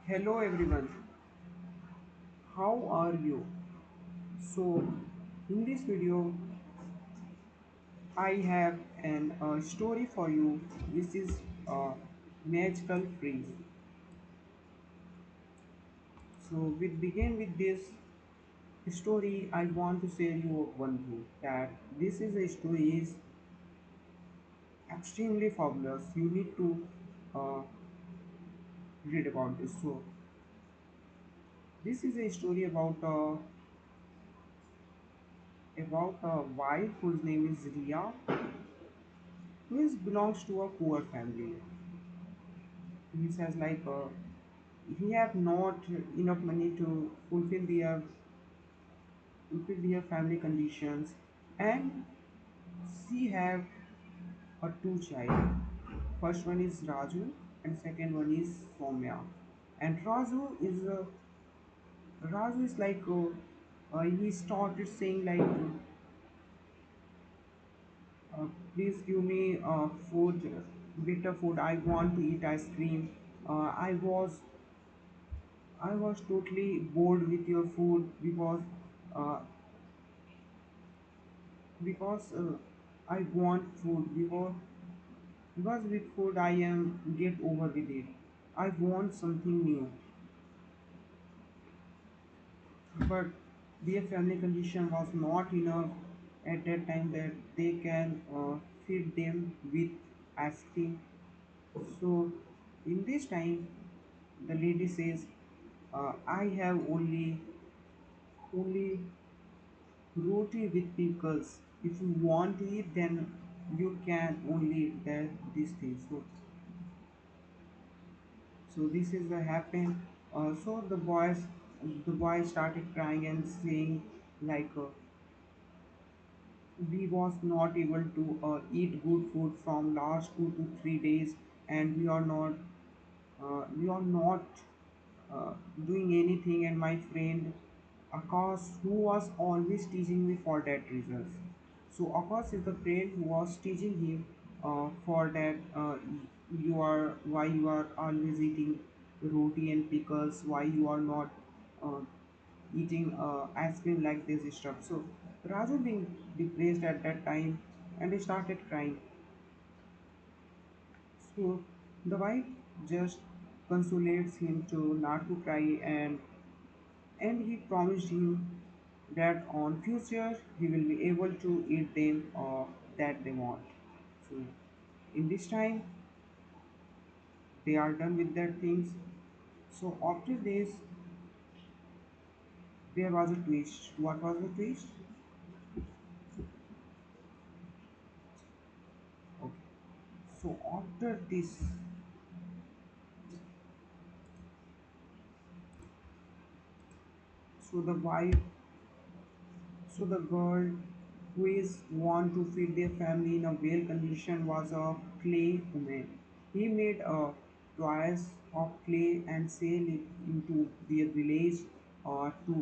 Hello everyone, how are you? So, in this video, I have an story for you which is a magical phrase. So, we begin with this story. I want to share you one thing that this is a story is extremely fabulous. You need to uh, read about this. So, this is a story about a wife whose name is Ria, who belongs to a poor family. He says he have not enough money to fulfill their family conditions, and she have a two child. First one is Raju and second one is Soumya. And Raju is he started saying please give me food, bitter food. I want to eat ice cream. Uh, i was I was totally bored with your food uh, because I want food because with food I am get over with it. I want something new, but their family condition was not enough at that time that they can feed them with ice cream. So in this time, the lady says, "I have only roti with pickles. If you want to eat, then you can only eat this thing." So this is the happen. So the boy started crying and saying we was not able to eat good food from last 2 to 3 days, and we are not doing anything. And my friend Akash, who was always teaching me for that reasons. So Akash is the friend who was teaching him for that you are why you are always eating roti and pickles, why you are not uh, eating ice cream like this stuff. So Raju being depressed at that time and he started crying. So the wife just consolates him to not to cry, and he promised him that on future he will be able to eat them that they want. So in this time they are done with their things. So after this there was a twist. What was the twist? Okay. So after this, so the wife So the girl who is want to feed their family in a well condition was a clay woman. He made a toys of clay and sell it into their village to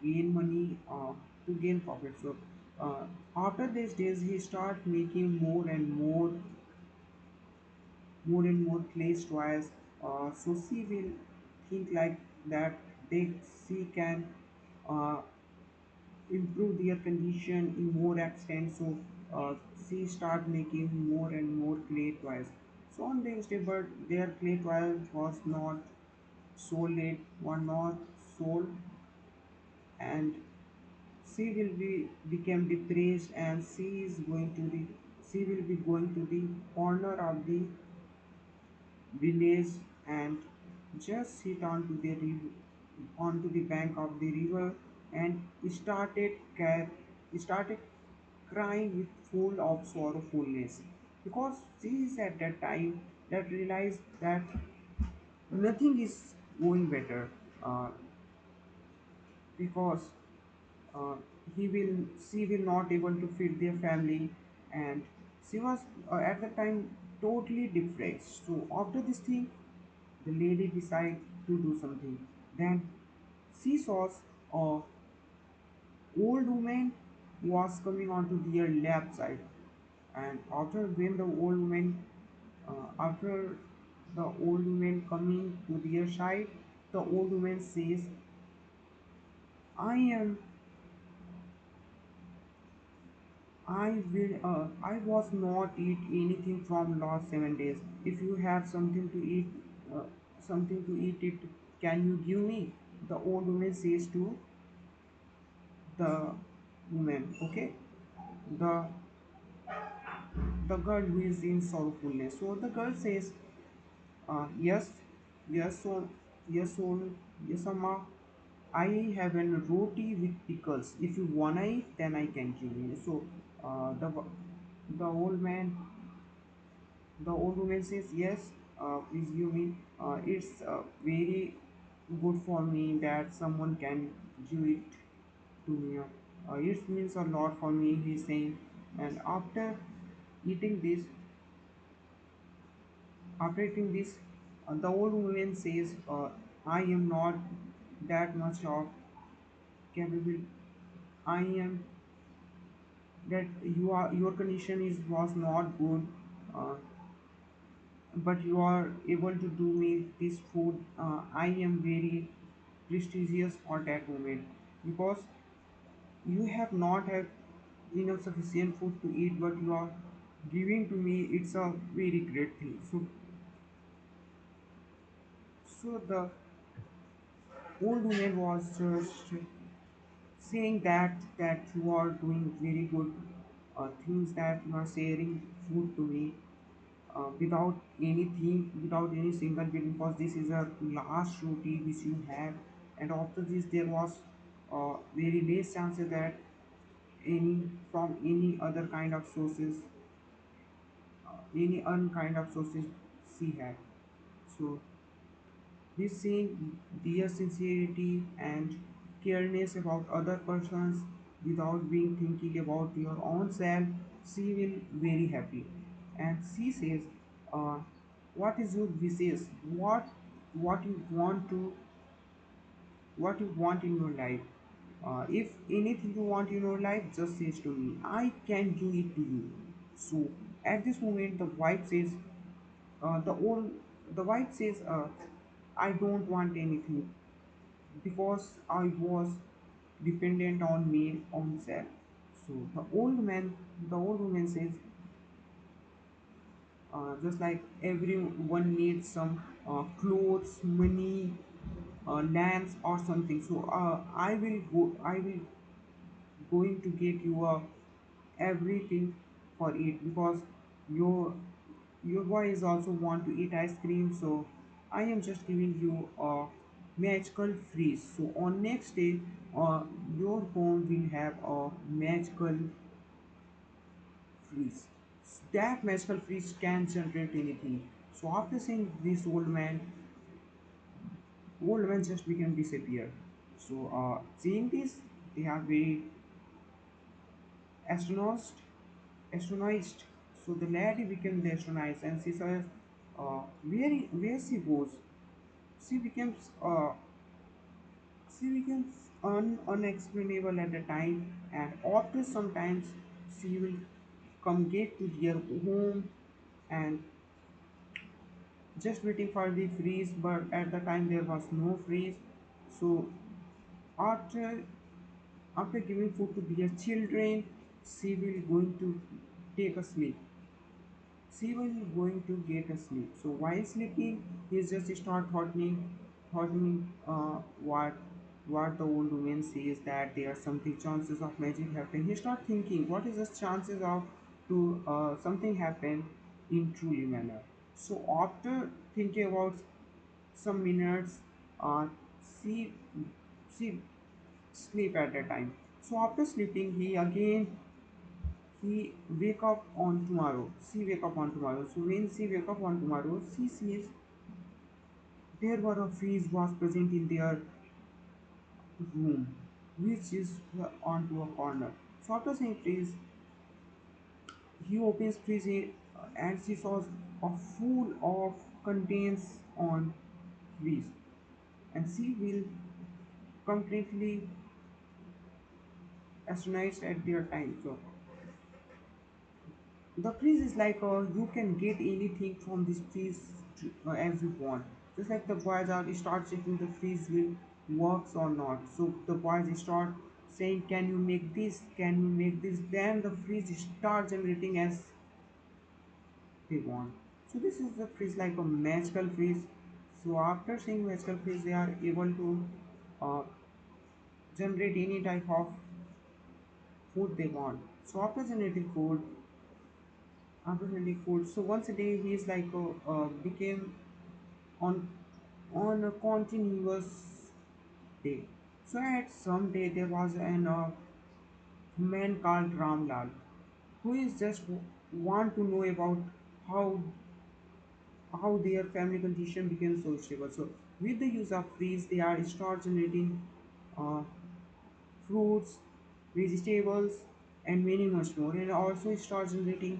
gain money, to gain profit. So after these days, he start making more and more clay toys. So she will think like that she can uh, improve their condition in more extent. So she start making more and more clay toys. So on this day, but their clay toys was not sold, it were not sold, and she will be become depressed, and she will be going to the corner of the village and just sit onto the bank of the river and started crying with full of sorrowfulness, because she is at that time that realized that nothing is going better, uh, because uh, she will not able to feed their family, and she was at the time totally depressed. So after this thing, the lady decided to do something. Then she saw a old woman was coming onto their left side, and after when the old woman after The old woman coming to their side, the old woman says, I am, I was not eat anything from last 7 days. If you have uh, something to eat it, can you give me? The old woman says to the woman, okay, the the girl who is in sorrowfulness. So the girl says, yes, yes, so, yes, so, yes, Amma. I have an roti with pickles. If you wanna eat, then I can give you. So the old man, the old woman says, yes, please give me. It's very good for me that someone can give it to me. It means a lot for me, he's saying. And eating this, after eating this, the old woman says, I am not that much of capable. I am that your condition is was not good, uh, but you are able to do me this food. I am very prestigious for that moment because you have not have enough sufficient food to eat, but you are giving to me. It's a very great thing. So the old woman was just saying that you are doing very good things, that you are sharing food to me without anything, without any single bit, because this is a last roti which you have, and after this there was very less chances that any from any other kind of sources, any unkind of sources she had. So this seeing their sincerity and careness about other persons without being thinking about your own self, she will very happy. And she says, uh, what is your wishes? What you want to, what you want in your life? If anything you want in your life, just says to me. I can give it to you. So at this moment, the old, the wife says, I don't want anything because I was dependent on me own self. So the old woman says, just like everyone needs some clothes, money, lands, or something. So I will going to get you everything for it, because your your boy is also want to eat ice cream. So I am just giving you a magical freeze. So on next day, uh, your home will have a magical freeze. That magical freeze can generate anything. So after seeing this old man just became disappear. So seeing this, they are very astonished, astonished. So the lady became the astonished, and she says, where she goes. She becomes unexplainable at the time, and after sometimes she will come get to their home and just waiting for the freeze, but at the time there was no freeze. So after after giving food to their children, she will going to take a sleep. She will going to get a sleep. So while sleeping, he just start thoughting what the old woman says, that there are something chances of magic happen. He start thinking, what is the chances of to something happen in truly manner. So after thinking about some minutes, uh, she she sleep at that time. So after sleeping, he wake up on tomorrow. She wake up on tomorrow. So when she wake up on tomorrow, she sees there were a freeze was present in their room, which is onto a corner. So after saying freeze, he opens freeze and she saw a full of contains on freeze, and she will completely astonished at their time. So the freeze is like you can get anything from this freeze as you want. Just like the boys are start checking the freeze will works or not. So the boys start saying, "Can you make this? Can you make this?" Then the freeze start generating as they want. So this is the freeze like a magical freeze. So after seeing magical freeze, they are able to uh, generate any type of food they want. So after generating food, so once a day he is like became on a continuous day. So at some day there was an man called Ramlal who is just want to know about how their family condition became so stable. So with the use of freeze, they are start generating uh, fruits, vegetables, and many much more, and also start generating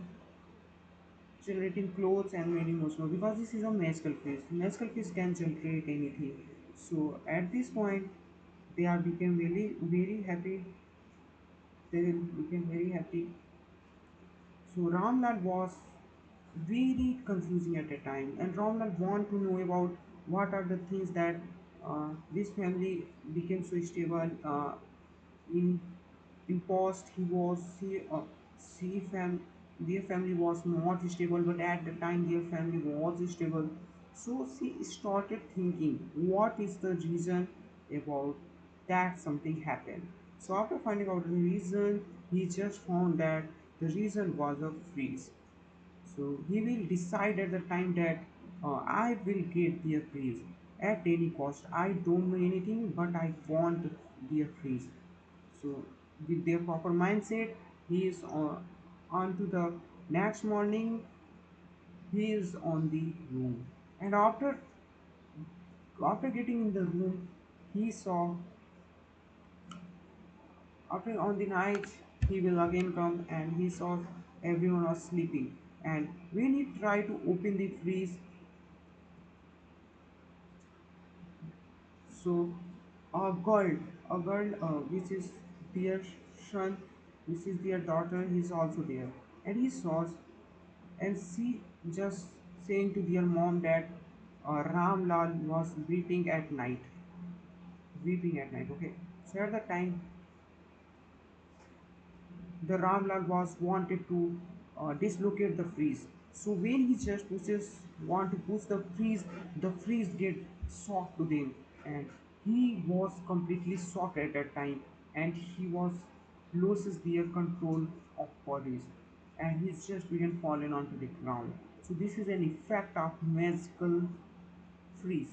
clothes and many much more because this is a magical fish. Magical fish can generate anything. So at this point, they are became really very happy. They will became very happy. So Ramlal was very confusing at a time, and Ramlal want to know about what are the things that this family became so stable. In past, she their family was not stable, but at the time their family was stable. So she started thinking, what is the reason about that something happened. So after finding out the reason, he just found that the reason was a freeze. So he will decide at the time that I will get their freeze at any cost. I don't know anything, but I want their freeze. So with their proper mindset, he is on to the next morning. He is on the room, and after getting in the room, he saw after on the night he will again come and he saw everyone was sleeping. And when he tried to open the freeze, so a girl, which is their son, which is their daughter, is also there, and he saw, and she just saying to their mom that Ram Lal was weeping at night. Okay, so at the time the Ramlal was wanted to dislocate the freeze. So when he just want to push the freeze get shocked to them, and he was completely shocked at that time, and he was loses their control of bodies, and he's just began falling onto the ground. So this is an effect of magical freeze.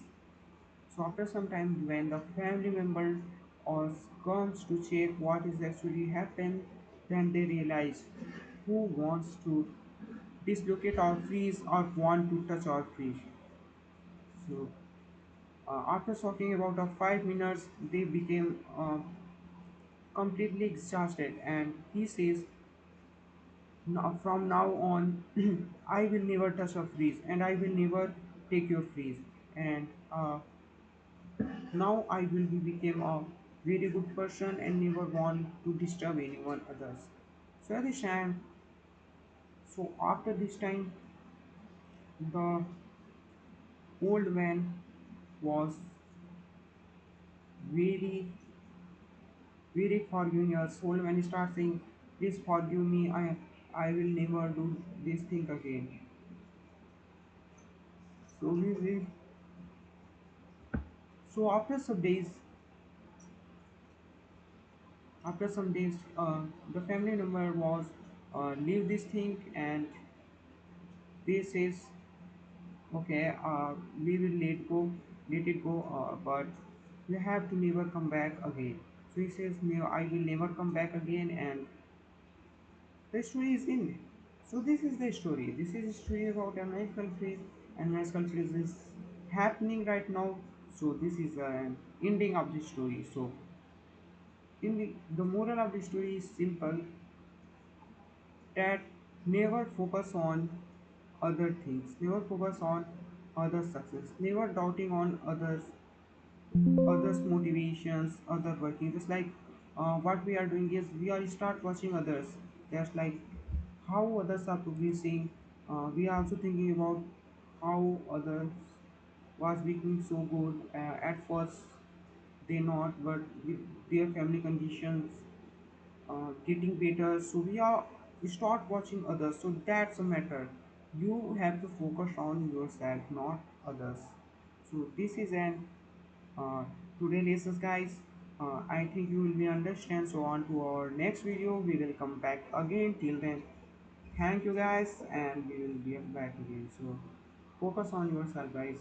So after some time, when the family member or comes to check what is actually happened, then they realize who wants to dislocate our freeze or want to touch our freeze. So after talking about 5 minutes, they became completely exhausted, and he says, now, from now on, I will never touch a freeze, and I will never take your freeze, and now I will be become a very good person and never want to disturb anyone others. So at this time, so after this time, the old man was very, very forgiving us. Old man starts saying, "Please forgive me. I will never do this thing again." So so after some days, the family member was leave this thing, and they says, okay, we will let it go, but you have to never come back again. So he says, no, I will never come back again, and the story is in. So this is the story. This is a story about a magical phrase, and magical phrase is happening right now. So this is an ending of the story. So in the moral of the story is simple, that never focus on other things, never focus on other success, never doubting on others motivations, other working. Just like what we are doing is we are start watching others. That's like how others are progressing. We are also thinking about how others was becoming so good. At first they not, but with their family conditions getting better, so we start watching others. So that's a matter. You have to focus on yourself, not others. So this is an uh, today lessons, guys. I think you will be understand. So on to our next video, we will come back again. Till then, thank you guys, and we will be back again. So focus on yourself, guys.